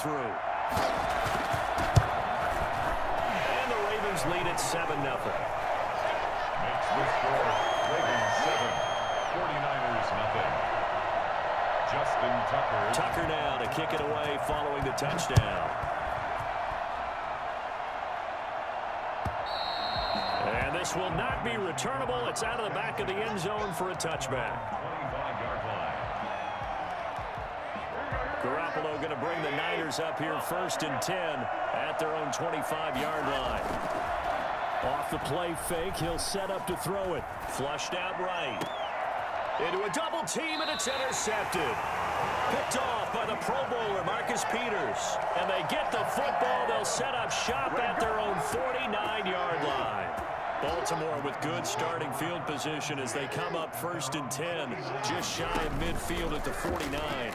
through. And the Ravens lead at 7-0. Makes the score Ravens 7, 49ers nothing. Justin Tucker. Tucker now to kick it away following the touchdown. And this will not be returnable. It's out of the back of the end zone for a touchback. 25-yard line. Garoppolo going to bring the Niners up here 1st and 10 at their own 25-yard line. Off the play fake, he'll set up to throw it. Flushed out right. Into a double team, and it's intercepted. Picked off by the Pro Bowler, Marcus Peters. And they get the football. They'll set up shop at their own 49-yard line. Baltimore with good starting field position as they come up 1st and 10. Just shy of midfield at the 49.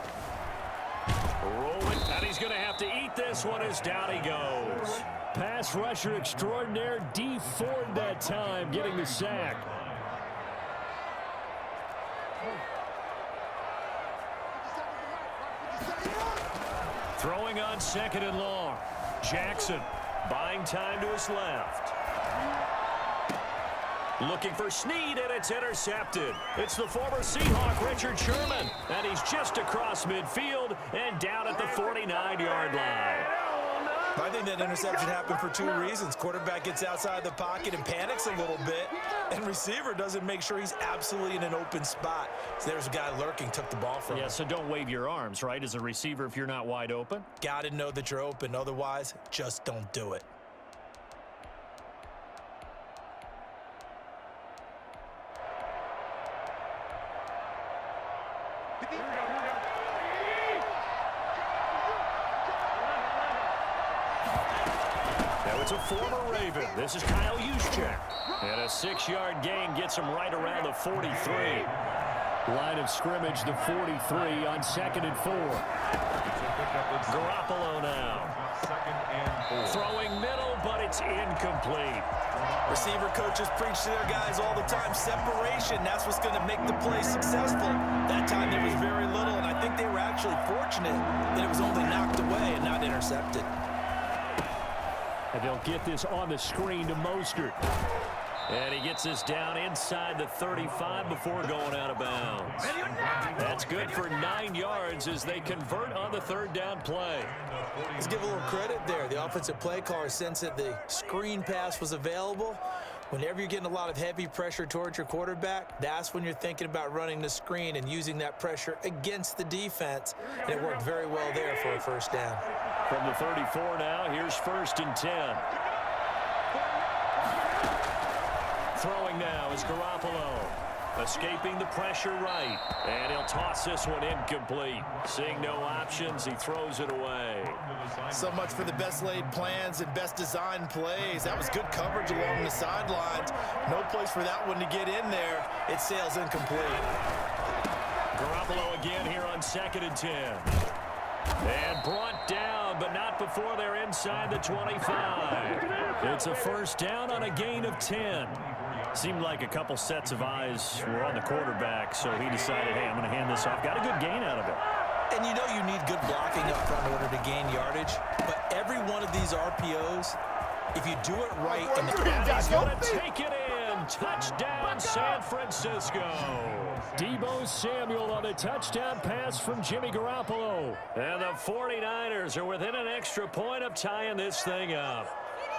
Rolling, and he's going to have to eat this one as down he goes. Pass rusher extraordinaire, D Ford that time, getting the sack. Throwing on 2nd and long. Jackson buying time to his left. Looking for Snead, and it's intercepted. It's the former Seahawk, Richard Sherman. And he's just across midfield and down at the 49-yard line. I think that interception happened for 2 reasons. Quarterback gets outside the pocket and panics a little bit, and receiver doesn't make sure he's absolutely in an open spot. So there's a guy lurking, took the ball from him. Yeah, so don't wave your arms, right, as a receiver if you're not wide open? Got to know that you're open. Otherwise, just don't do it. It's a former Raven. This is Kyle Juszczyk. And a 6-yard gain gets him right around the 43. Line of scrimmage, the 43 on 2nd and 4. Garoppolo now. Throwing middle, but it's incomplete. Receiver coaches preach to their guys all the time. Separation, that's what's going to make the play successful. That time there was very little, and I think they were actually fortunate that it was only knocked away and not intercepted. And they'll get this on the screen to Mostert. And he gets this down inside the 35 before going out of bounds. That's good for 9 yards as they convert on the 3rd down play. Let's give a little credit there. The offensive play caller sensed that the screen pass was available. Whenever you're getting a lot of heavy pressure towards your quarterback, that's when you're thinking about running the screen and using that pressure against the defense. And it worked very well there for a 1st down. From the 34 now, here's 1st and 10. Throwing now is Garoppolo. Escaping the pressure right. And he'll toss this one incomplete. Seeing no options, he throws it away. So much for the best laid plans and best designed plays. That was good coverage along the sidelines. No place for that one to get in there. It sails incomplete. Garoppolo again here on 2nd and 10. And brought down, but not before they're inside the 25. It's a 1st down on a gain of 10. Seemed like a couple sets of eyes were on the quarterback, so he decided, hey, I'm going to hand this off. Got a good gain out of it. And you know you need good blocking up front in order to gain yardage. But every one of these RPOs, if you do it right, and he's going to take it in. Touchdown, San Francisco. Deebo Samuel on the touchdown pass from Jimmy Garoppolo. And the 49ers are within an extra point of tying this thing up.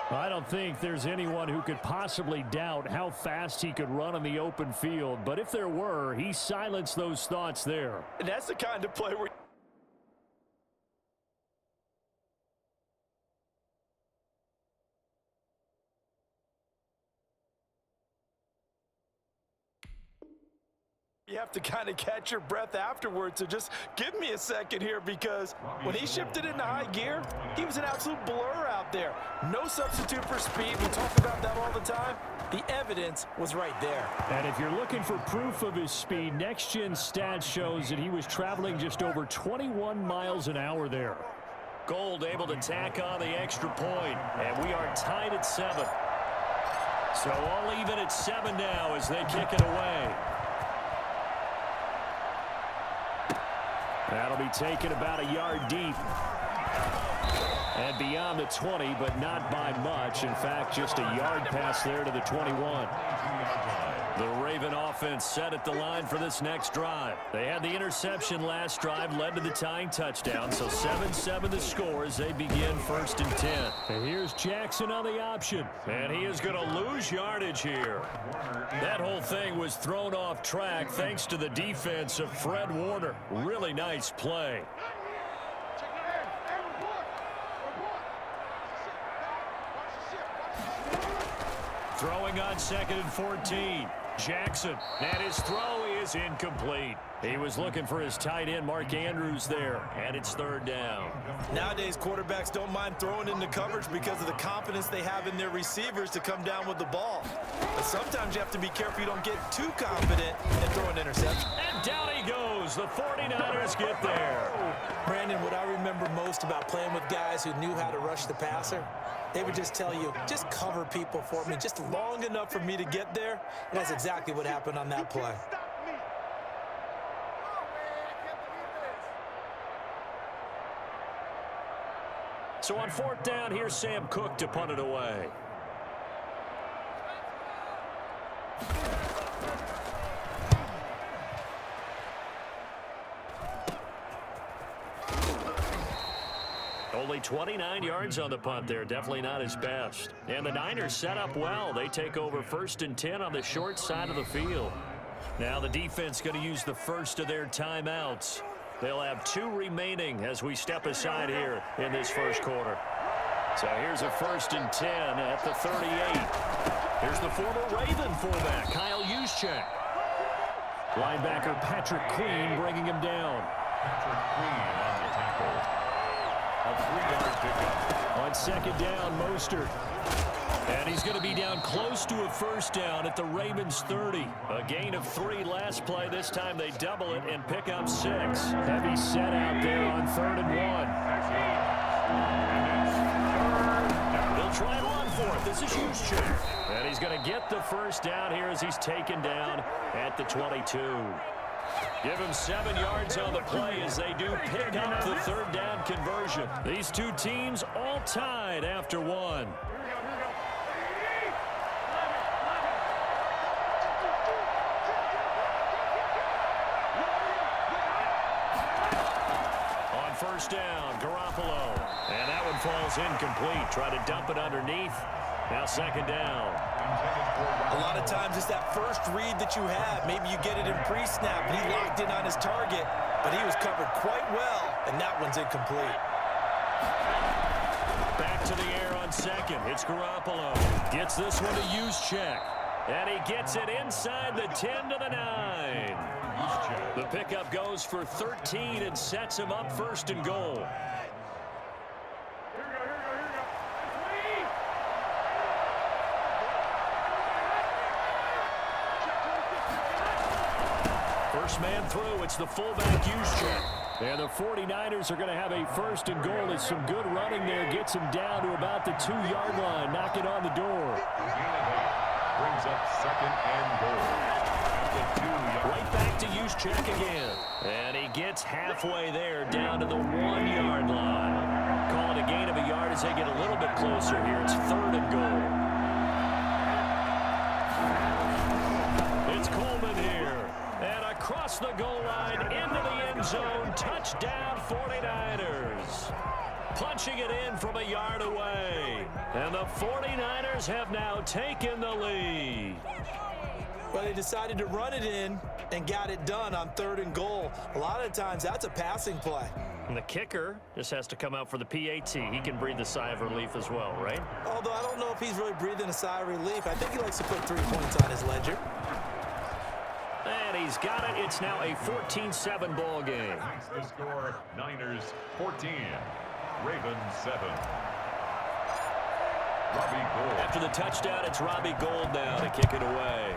I don't think there's anyone who could possibly doubt how fast he could run on the open field. But if there were, he silenced those thoughts there. And that's the kind of play where you have to kind of catch your breath afterwards. So just give me a second here, because when he shifted into high gear, he was an absolute blur out there. No substitute for speed. We talk about that all the time. The evidence was right there. And if you're looking for proof of his speed, Next Gen Stats shows that he was traveling just over 21 miles an hour there. Gold able to tack on the extra point, and we are tied at 7. So all even at 7 now as they kick it away. That'll be taken about a yard deep. And beyond the 20, but not by much. In fact, just a yard pass there to the 21. The Raven offense set at the line for this next drive. They had the interception last drive, led to the tying touchdown. So 7-7 the score as they begin 1st and 10. And here's Jackson on the option. And he is going to lose yardage here. That whole thing was thrown off track thanks to the defense of Fred Warner. Really nice play. Throwing on 2nd and 14. Jackson, and his throw is incomplete. He was looking for his tight end, Mark Andrews, there, and it's 3rd down. Nowadays, quarterbacks don't mind throwing into coverage because of the confidence they have in their receivers to come down with the ball. But sometimes you have to be careful you don't get too confident and throw an interception. And down he goes. The 49ers get there. Brandon, what I remember most about playing with guys who knew how to rush the passer, they would just tell you, just cover people for me, just long enough for me to get there. And that's exactly what happened on that play. So on 4th down, here's Sam Cook to punt it away. Only 29 yards on the punt there. Definitely not his best. And the Niners set up well. They take over 1st and 10 on the short side of the field. Now the defense going to use the first of their timeouts. They'll have 2 remaining as we step aside here in this first quarter. So here's a 1st and 10 at the 38. Here's the former Raven fullback, Kyle Juszczyk. Linebacker Patrick Queen bringing him down. Patrick Queen on the tackle. A 3-yard pickup. On 2nd down, Mostert. And he's going to be down close to a 1st down at the Ravens 30. A gain of 3 last play. This time they double it and pick up 6. Heavy set out there on 3rd and 1. They'll try and run for it. This is Juszczyk. And he's going to get the 1st down here as he's taken down at the 22. Give him 7 yards on the play as they do pick up the 3rd down conversion. These two teams all tied after 1. On 1st down, Garoppolo. And that one falls incomplete. Try to dump it underneath. Now 2nd down. A lot of times it's that first read that you have. Maybe you get it in pre-snap, and he locked in on his target, but he was covered quite well, and that one's incomplete. Back to the air on 2nd. It's Garoppolo. Gets this one to Juszczyk. And he gets it inside the 10 to the 9. The pickup goes for 13 and sets him up 1st and goal. First man through, it's the fullback Juszczyk. And the 49ers are going to have a 1st and goal. As some good running there gets him down to about the 2-yard line. Knock it on the door. Brings up 2nd and goal. The 2-yard. Right back to Juszczyk again. And he gets halfway there down to the 1-yard line. Call it a gain of a yard as they get a little bit closer here. It's 3rd and goal. It's Coleman here. And across the goal line into the end zone. Touchdown 49ers. Punching it in from a yard away. And the 49ers have now taken the lead. Well, they decided to run it in and got it done on 3rd and goal. A lot of times that's a passing play. And the kicker just has to come out for the PAT. He can breathe a sigh of relief as well, right? Although I don't know if he's really breathing a sigh of relief. I think he likes to put 3 points on his ledger. And he's got it. It's now a 14-7 ball game. The score, Niners 14, Ravens 7. Robbie Gould. After the touchdown, it's Robbie Gould now to kick it away.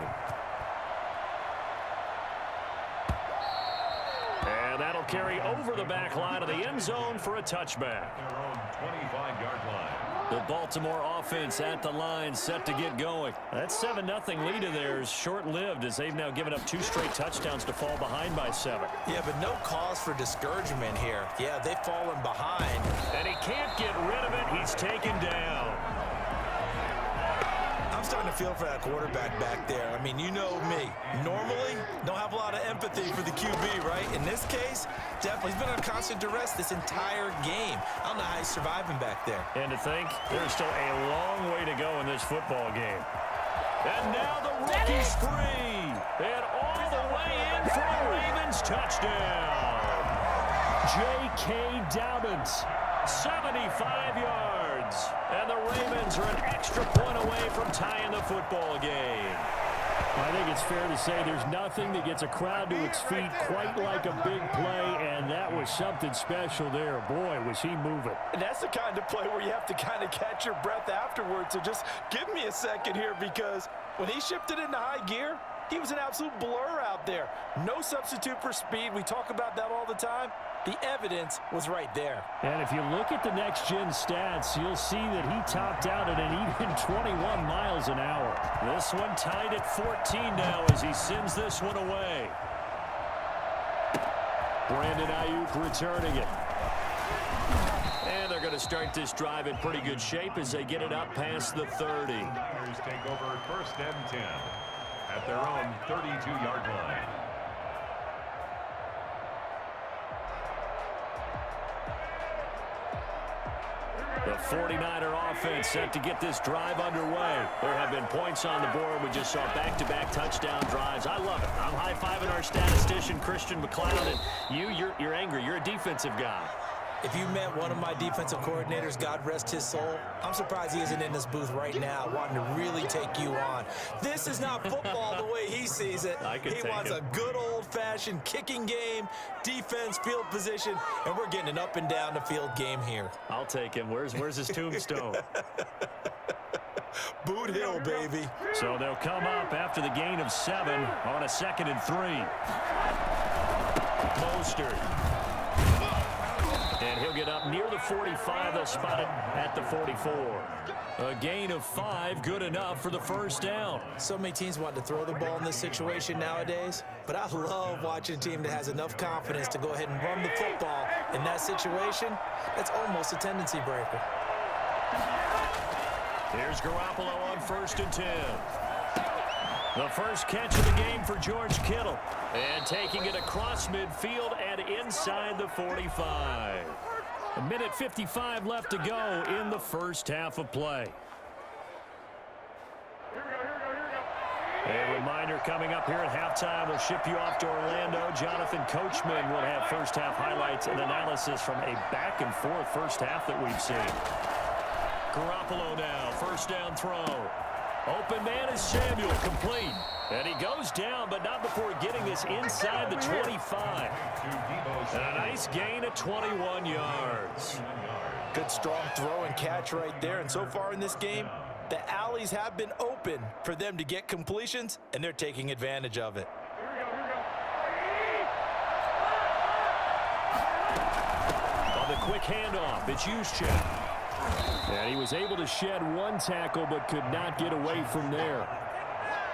And that'll carry over the back line of the end zone for a touchback. Their own 25-yard line. The Baltimore offense at the line, set to get going. That 7-0 lead of theirs short-lived as they've now given up 2 straight touchdowns to fall behind by 7. Yeah, but no cause for discouragement here. Yeah, they've fallen behind. And he can't get rid of it. He's taken down. I'm starting to feel for that quarterback back there. I mean, you know me. Normally, don't have a lot of empathy for the QB, right? In this case, definitely. He's been under constant duress this entire game. I don't know how he's surviving back there. And to think, there's still a long way to go in this football game. And now the rookie's free. And all the way in for a Ravens touchdown. J.K. Dobbins, 75 yards. And the Ravens are an extra point away from tying the football game. I think it's fair to say there's nothing that gets a crowd to its feet quite like a big play, and that was something special there. Boy, was he moving. And that's the kind of play where you have to kind of catch your breath afterwards. So just give me a second here, because when he shifted into high gear, he was an absolute blur out there. No substitute for speed. We talk about that all the time. The evidence was right there. And if you look at the next-gen stats, you'll see that he topped out at an even 21 miles an hour. This one tied at 14 now as he sends this one away. Brandon Ayuk returning it. And they're going to start this drive in pretty good shape as they get it up past the 30. Niners take over 1st and 10 at their own 32-yard line. The 49er offense set to get this drive underway. There have been points on the board. We just saw back-to-back touchdown drives. I love it. I'm high-fiving our statistician, Christian McLeod, and you're angry. You're a defensive guy. If you met one of my defensive coordinators, God rest his soul, I'm surprised he isn't in this booth right now wanting to really take you on. This is not football the way he sees it. He wants a good old-fashioned kicking game, defense, field position, and we're getting an up-and-down-the-field game here. I'll take him. Where's his tombstone? Boot Hill, baby. So they'll come up after the gain of 7 on a 2nd and 3. Mostert. And he'll get up near the 45. They'll spot it at the 44. A gain of 5, good enough for the first down. So many teams want to throw the ball in this situation nowadays, but I love watching a team that has enough confidence to go ahead and run the football. In that situation, that's almost a tendency breaker. Here's Garoppolo on 1st and 10. The first catch of the game for George Kittle. And taking it across midfield and inside the 45. A minute 55 left to go in the first half of play. A reminder coming up here at halftime. We'll ship you off to Orlando. Jonathan Coachman will have first half highlights and analysis from a back and forth first half that we've seen. Garoppolo now, first down throw. Open man is Samuel, complete. And he goes down, but not before getting this inside the 25. And a nice gain of 21 yards. Good strong throw and catch right there. And so far in this game, the alleys have been open for them to get completions, and they're taking advantage of it. On the quick handoff, it's Juszczyk. And he was able to shed one tackle, but could not get away from there.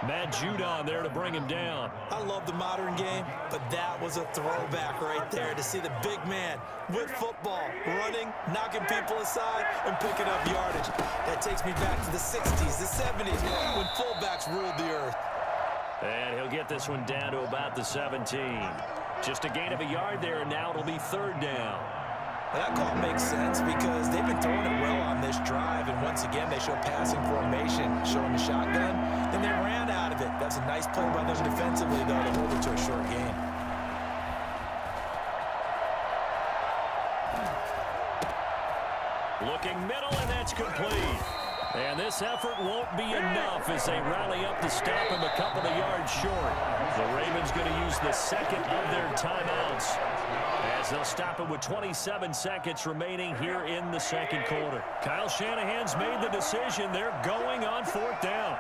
Matt Judon there to bring him down. I love the modern game, but that was a throwback right there to see the big man with football, running, knocking people aside, and picking up yardage. That takes me back to the 60s, the 70s, when fullbacks ruled the earth. And he'll get this one down to about the 17. Just a gain of a yard there, and now it'll be 3rd down. Well, that call makes sense because they've been throwing it well on this drive, and once again they show passing formation, showing the shotgun. Then they ran out of it. That's a nice play by them defensively, though, to hold it to a short game. Looking middle, and that's complete. And this effort won't be enough as they rally up to stop him a couple of yards short. The Ravens going to use the second of their timeouts as they'll stop it with 27 seconds remaining here in the second quarter. Kyle Shanahan's made the decision. They're going on 4th down.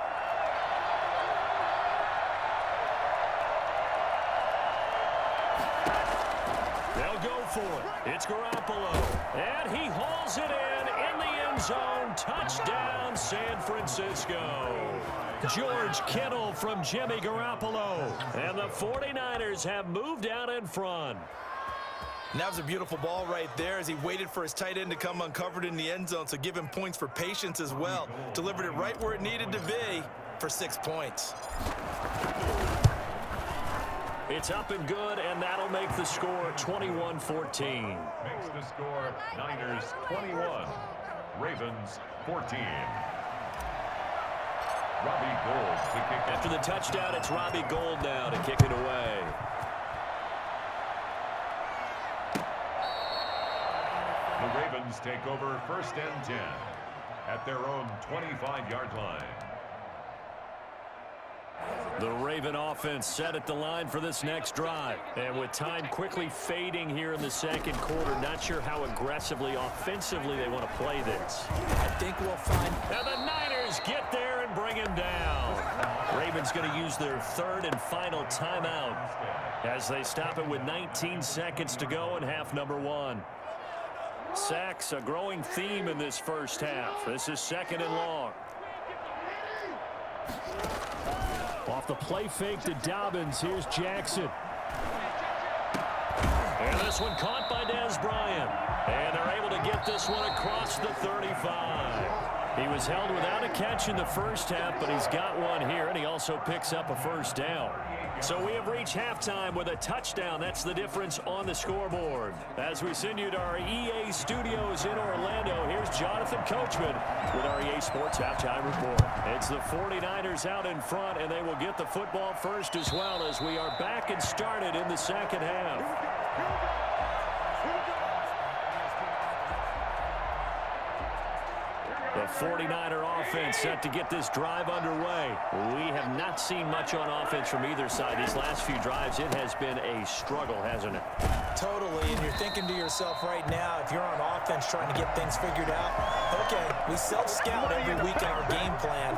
They'll go for it. It's Garoppolo. And he hauls it in the end zone. Touchdown, San Francisco. George Kittle from Jimmy Garoppolo. And the 49ers have moved out in front. And that was a beautiful ball right there as he waited for his tight end to come uncovered in the end zone, so give him points for patience as well. Delivered it right where it needed to be for 6 points. It's up and good, and that'll make the score 21-14. Makes the score Niners 21, Ravens 14. Robbie Gould to kick it. After the touchdown, it's Robbie Gould now to kick it away. The Ravens take over 1st and 10 at their own 25-yard line. The Raven offense set at the line for this next drive. And with time quickly fading here in the second quarter, not sure how aggressively, offensively they want to play this. I think we'll find... And the Niners get there and bring him down. Ravens going to use their 3rd and final timeout as they stop it with 19 seconds to go in half number 1. Sacks, a growing theme in this first half. This is 2nd and long. Off the play fake to Dobbins. Here's Jackson. And this one caught by Dez Bryant. And they're able to get this one across the 35. He was held without a catch in the first half, but he's got one here, and he also picks up a 1st down. So we have reached halftime with a touchdown. That's the difference on the scoreboard. As we send you to our EA studios in Orlando, here's Jonathan Coachman with our EA Sports Halftime Report. It's the 49ers out in front, and they will get the football first as well as we are back and started in the second half. The 49er offense set to get this drive underway. We have not seen much on offense from either side. These last few drives, it has been a struggle, hasn't it? Totally, and you're thinking to yourself right now, if you're on offense trying to get things figured out, okay, we self-scout every week in our game plan.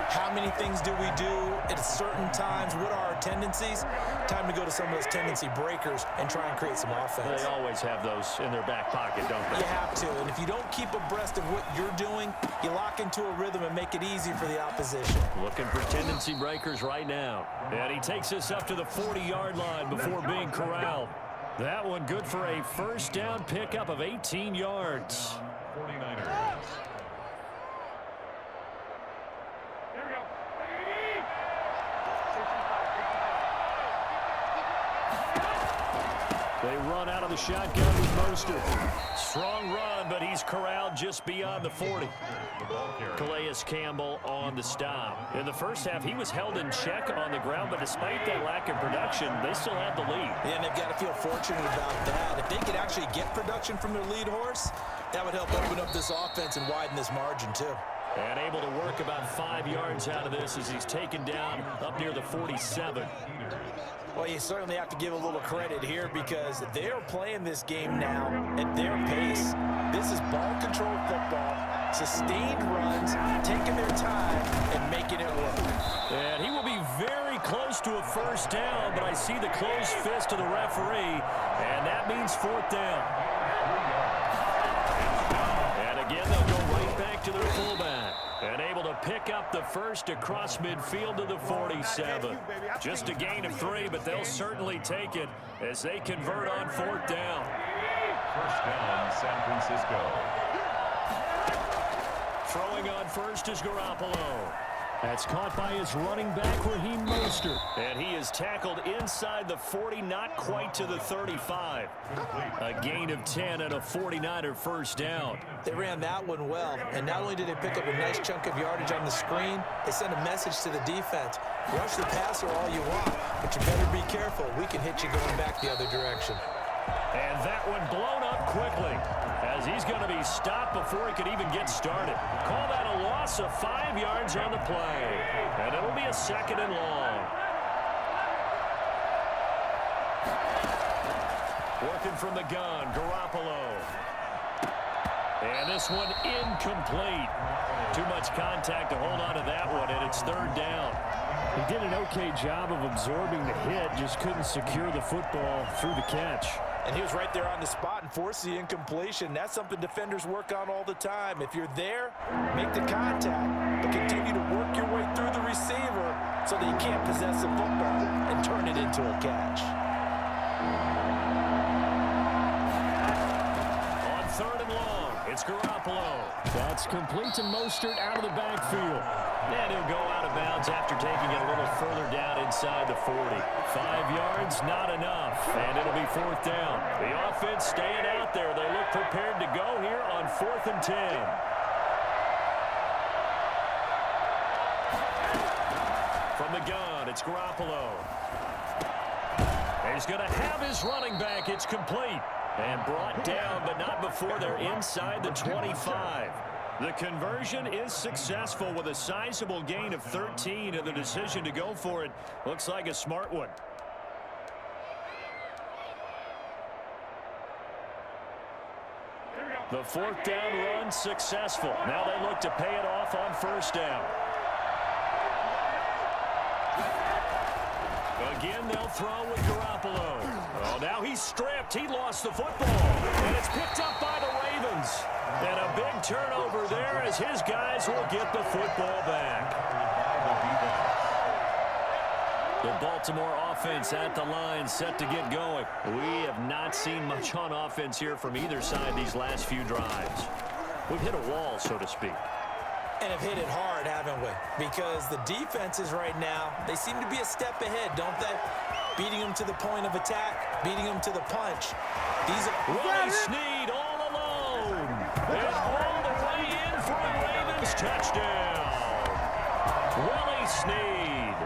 How many things do we do at certain times? What are our tendencies? Time to go to some of those tendency breakers and try and create some offense. They always have those in their back pocket, don't they? You have to, and if you don't keep abreast of what you're doing, you lock into a rhythm and make it easy for the opposition. Looking for tendency breakers right now. And he takes us up to the 40-yard line before being corralled. That one good for a 1st down pickup of 18 yards. 49ers. They run out of the shotgun with Mostert. Strong run, but he's corralled just beyond the 40. Calais Campbell on the stop. In the first half, he was held in check on the ground, but despite that lack of production, they still have the lead. Yeah, and they've got to feel fortunate about that. If they could actually get production from their lead horse, that would help open up this offense and widen this margin, too. And able to work about 5 yards out of this as he's taken down up near the 47. Well, you certainly have to give a little credit here because they're playing this game now at their pace. This is ball control football, sustained runs, taking their time and making it work. And he will be very close to a 1st down, but I see the closed fist of the referee, and that means 4th down. And again, they'll go right back to their fullback. And able to pick up the 1st across midfield to the 47. Just a gain of 3, but they'll certainly take it as they convert on 4th down. 1st down, San Francisco. Throwing on 1st is Garoppolo. That's caught by his running back, Raheem Mostert. And he is tackled inside the 40, not quite to the 35. A gain of 10 and a 49er 1st down. They ran that one well, and not only did they pick up a nice chunk of yardage on the screen, they sent a message to the defense. Rush the passer all you want, but you better be careful. We can hit you going back the other direction. And that one blown up quickly as he's going to be stopped before he could even get started. Call that a loss of 5 yards on the play. And it'll be a 2nd and long. Working from the gun, Garoppolo. And this one incomplete. Too much contact to hold on to that one, and it's 3rd down. He did an okay job of absorbing the hit, just couldn't secure the football through the catch. And he was right there on the spot and forced the incompletion. That's something defenders work on all the time. If you're there, make the contact, but continue to work your way through the receiver so that you can't possess the football and turn it into a catch. third and long. It's Garoppolo. That's complete to Mostert out of the backfield. And he'll go out of bounds after taking it a little further down inside the 40. 5 yards, not enough. And it'll be fourth down. The offense staying out there. They look prepared to go here on 4th and 10. From the gun, it's Garoppolo. He's going to have his running back. It's complete. And brought down, but not before they're inside the 25. The conversion is successful with a sizable gain of 13, and the decision to go for it looks like a smart one. The fourth down run successful. Now they look to pay it off on first down. Again, they'll throw with Garoppolo. Oh, now he's stripped. He lost the football. And it's picked up by the Ravens. And a big turnover there as his guys will get the football back. The Baltimore offense at the line, set to get going. We have not seen much on offense here from either side these last few drives. We've hit a wall, so to speak. And have hit it hard, haven't we? Because the defenses right now, they seem to be a step ahead, don't they? Beating them to the point of attack, beating them to the punch. These are Willie Snead all alone. And all the way in for a Ravens touchdown. Willie Snead,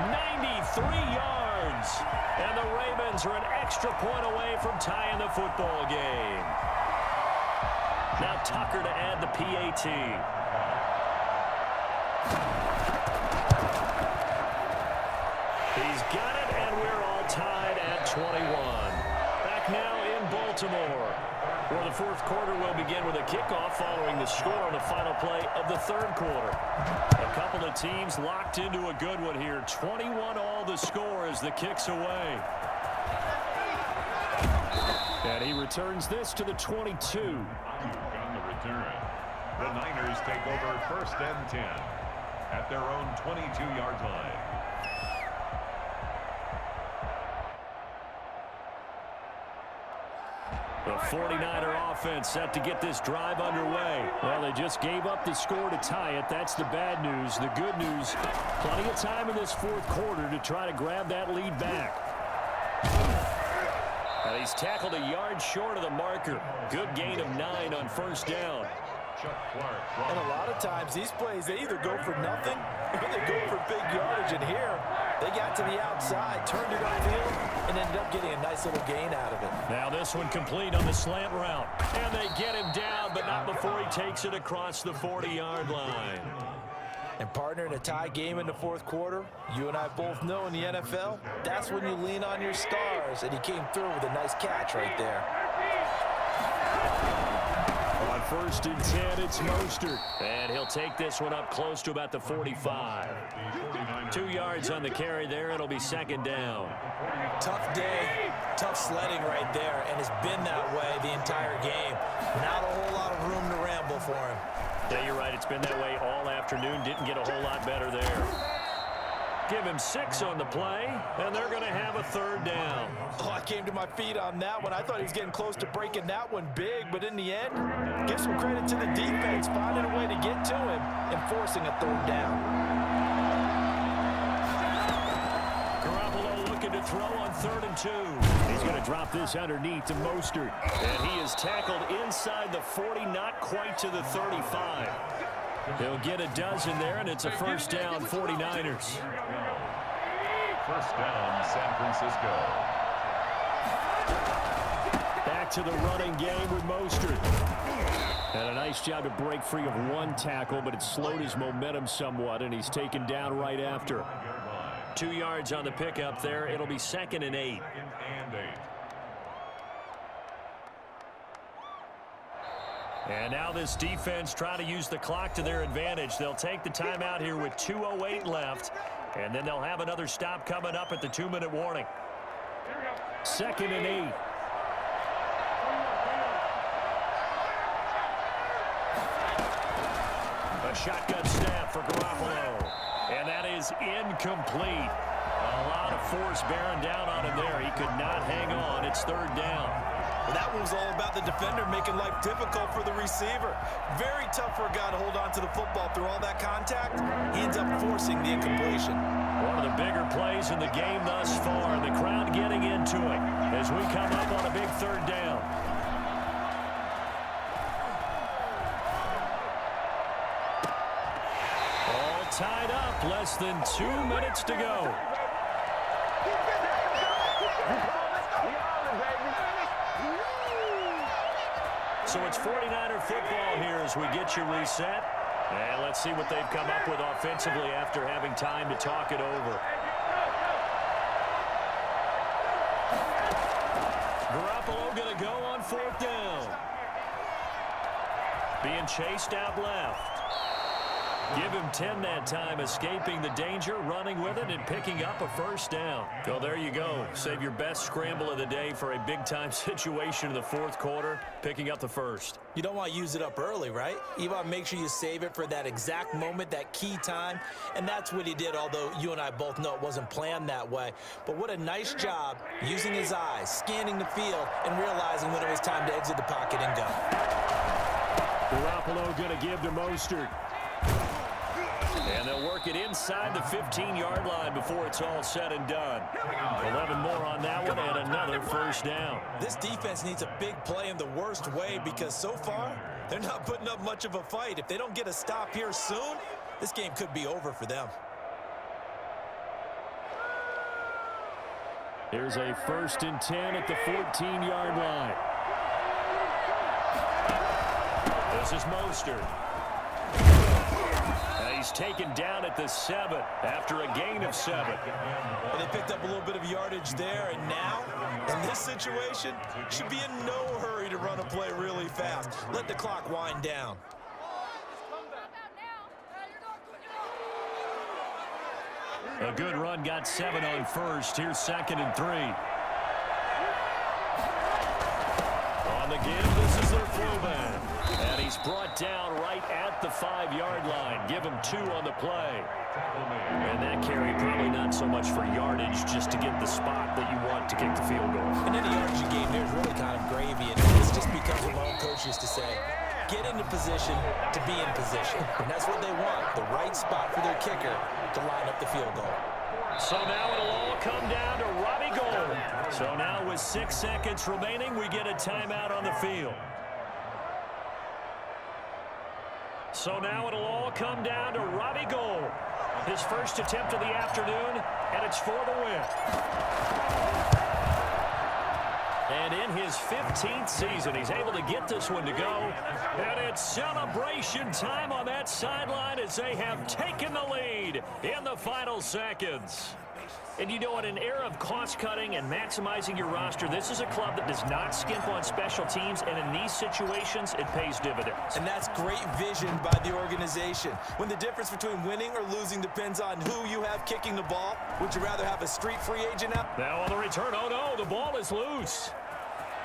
93 yards. And the Ravens are an extra point away from tying the football game. Now Tucker to add the PAT. He's got it, and we're all tied at 21. Back now in Baltimore, where the fourth quarter will begin with a kickoff following the score on the final play of the third quarter. A couple of teams locked into a good one here. 21 all the score as the kick's away. And he returns this to the 22. On the return, the Niners take over first and 10 at their own 22-yard line. The 49er offense set to get this drive underway. Well, they just gave up the score to tie it. That's the bad news. The good news, plenty of time in this fourth quarter to try to grab that lead back. And he's tackled a yard short of the marker. Good gain of 9 on first down. And a lot of times these plays, they either go for nothing or they go for big yardage. And here, they got to the outside, turned it upfield, and ended up getting a nice little gain out of it. Now this one complete on the slant route. And they get him down, but not before he takes it across the 40-yard line. And partner, in a tie game in the fourth quarter, you and I both know in the NFL, that's when you lean on your stars. And he came through with a nice catch right there. On first and 10, it's Mostert. And he'll take this one up close to about the 45. 2 yards on the carry there. It'll be second down. tough day, tough sledding right there, and it's been that way the entire game. Not a whole lot of room to ramble for him. Yeah, you're right. It's been that way all afternoon. Didn't get a whole lot better there. Give him 6 on the play, and they're going to have a third down. Oh, I came to my feet on that one. I thought he was getting close to breaking that one big, but in the end, give some credit to the defense, finding a way to get to him and forcing a third down. Garoppolo looking to throw on 3rd and 2. He's going to drop this underneath to Mostert, and he is tackled inside the 40, not quite to the 35. He'll get a dozen there, and it's a first down, 49ers. First down, San Francisco. Back to the running game with Mostert. And a nice job to break free of one tackle, but it slowed his momentum somewhat, and he's taken down right after. 2 yards on the pickup there. It'll be 2nd and 8. And now this defense trying to use the clock to their advantage. They'll take the timeout here with 2:08 left, and then they'll have another stop coming up at the 2-minute warning. 2nd and 8. A shotgun snap for Garoppolo, and that is incomplete. A lot of force bearing down on him there. He could not hang on. It's 3rd down. Well, that one was all about the defender making life difficult for the receiver. Very tough for a guy to hold on to the football through all that contact. He ends up forcing the incompletion. One of the bigger plays in the game thus far. The crowd getting into it as we come up on a big third down. All tied up. Less than 2 minutes to go. So it's 49er football here as we get you reset. And let's see what they've come up with offensively after having time to talk it over. Garoppolo going to go on 4th down. Being chased out left. Give him 10 that time, escaping the danger, running with it, and picking up a 1st down. Well, there you go. Save your best scramble of the day for a big-time situation in the 4th quarter, picking up the 1st. You don't want to use it up early, right? You want to make sure you save it for that exact moment, that key time, and that's what he did, although you and I both know it wasn't planned that way. But what a nice job using his eyes, scanning the field, and realizing when it was time to exit the pocket and go. Garoppolo going to give to Mostert. And they'll work it inside the 15-yard line before it's all said and done. 11 more on that one and another 1st down. This defense needs a big play in the worst way because so far, they're not putting up much of a fight. If they don't get a stop here soon, this game could be over for them. Here's a 1st and 10 at the 14-yard line. This is Mostert. He's taken down at the 7 after a gain of 7. Well, they picked up a little bit of yardage there, and now, in this situation, should be in no hurry to run a play really fast. Let the clock wind down. A good run, got 7 on 1st. Here's 2nd and 3. On the give, this is their fullback. And he's brought down right at the 5-yard line. Give him 2 on the play. And that carry probably not so much for yardage, just to get the spot that you want to kick the field goal. And any yardage you gain there is really kind of gravy. And this just becomes what my own coach used to say. Get into position to be in position. And that's what they want, the right spot for their kicker to line up the field goal. So now it'll all come down to Robbie Gould. So now with 6 seconds remaining, we get a timeout on the field. So now it'll all come down to Robbie Gould. His first attempt of the afternoon, and it's for the win. And in his 15th season, he's able to get this one to go. And it's celebration time on that sideline as they have taken the lead in the final seconds. And you know, in an era of cost-cutting and maximizing your roster, this is a club that does not skimp on special teams, and in these situations, it pays dividends. And that's great vision by the organization. When the difference between winning or losing depends on who you have kicking the ball, would you rather have a street free agent out? Now on the return, oh no, the ball is loose.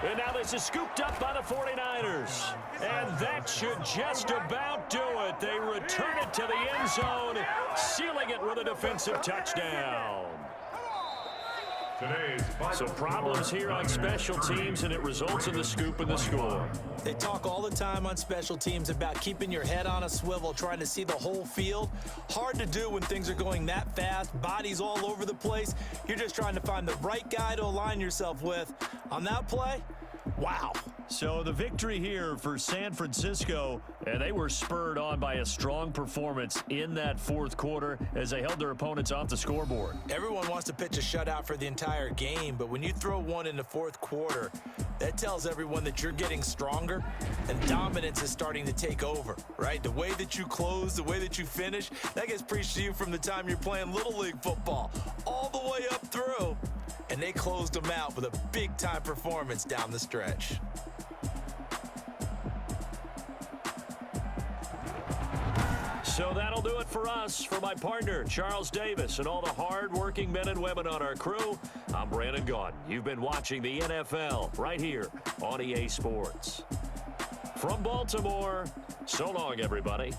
And now this is scooped up by the 49ers. And that should just about do it. They return it to the end zone, sealing it with a defensive touchdown. So problems here on special teams, and it results in the scoop and the score. They talk all the time on special teams about keeping your head on a swivel, trying to see the whole field. Hard to do when things are going that fast, bodies all over the place. You're just trying to find the right guy to align yourself with. On that play, wow. So the victory here for San Francisco, and they were spurred on by a strong performance in that 4th quarter as they held their opponents off the scoreboard. Everyone wants to pitch a shutout for the entire game, but when you throw one in the 4th quarter, that tells everyone that you're getting stronger and dominance is starting to take over, right? The way that you close, the way that you finish, that gets preached to you from the time you're playing Little League football all the way up through. And they closed them out with a big-time performance down the stretch. So that'll do it for us. For my partner, Charles Davis, and all the hard-working men and women on our crew, I'm Brandon Gaudin. You've been watching the NFL right here on EA Sports. From Baltimore, so long, everybody.